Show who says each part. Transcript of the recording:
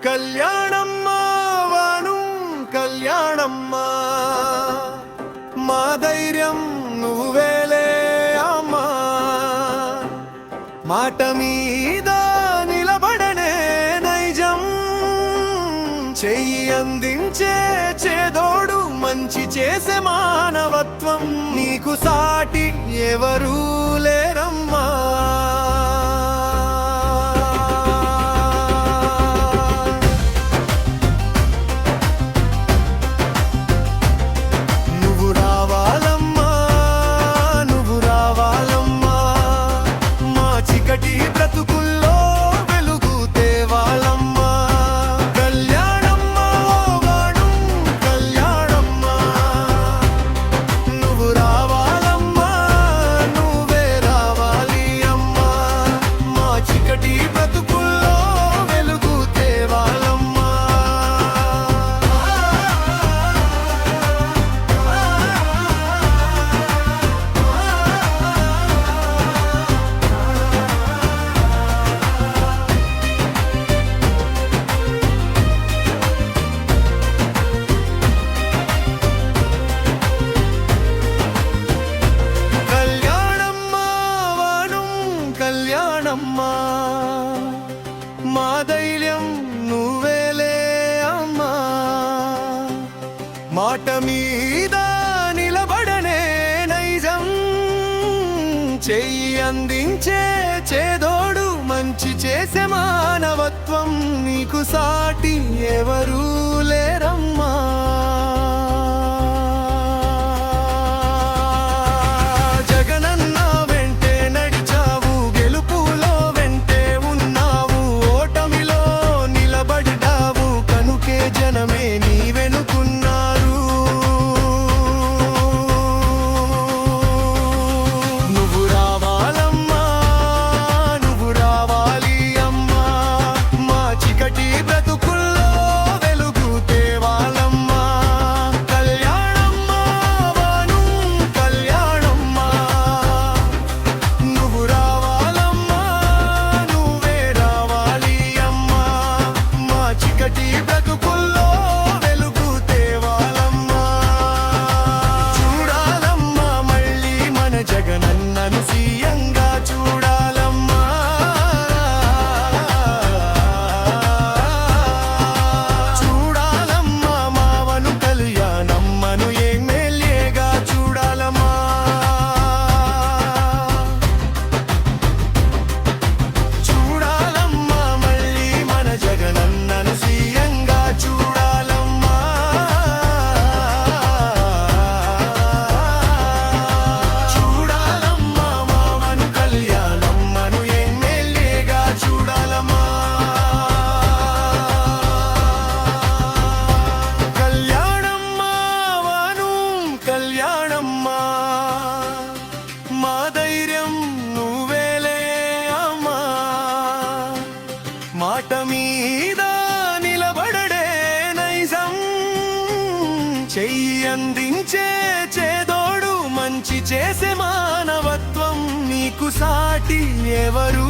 Speaker 1: కళ్యాణమ్మ వాను కళ్యాణమ్మ మా ధైర్యం నువ్వేలే అమ్మా మాట మీద నిలబడనే నైజం చెయ్యి అందించే చేదోడు మంచి చేసే మానవత్వం నీకు సాటి ఎవరూ లేరమ్మా బ్రతుకుల్లో వెలుగు తేవాలమ్మా కళ్యాణమ్మ వాడు కళ్యాణమ్మ నువ్వు రావాలమ్మా నువ్వే రావాలి అమ్మా మా చికటి బ్రతుకుల్లో వెలుగు తేవాలమ్మా కళ్యాణమ్మా మా ధైర్యం నువ్వేలే అమ్మా మాట మీద నిలబడనే నైజం చెయ్యి అందించే చేదోడు మంచి చేసే మానవత్వం నీకు సాటి ఎవరూ లేరమ్మా జనమే నీ వెనుకున్నారు నువ్వు రావాలమ్మా నువ్వు రావాలి అమ్మా మా చికటి బ్రతుకుల్లో వెలుగు తేవాలమ్మా కళ్యాణమ్మ వాను కళ్యాణమ్మ నువ్వు రావాలమ్మా నువ్వే రావాలి అమ్మా మా చికటి బ్రతుకుల్లో జగనన్నను సీయంగా చూడాలమ్మా చూడాలమ్మా మావను కళ్యాణమ్మను ఎమ్మెల్యేగా చూడాలమ్మా చూడాలమ్మా మళ్ళీ మన జగనన్నను సీయంగా చూడాలమ్మా కళ్యాణమ్మా మా ధైర్యం నువ్వేలే అమ్మా మాట మీద నిలబడడే నైజం చెయ్యి అందించే చేదోడు మంచి చేసే మానవత్వం నీకు సాటి ఎవరూ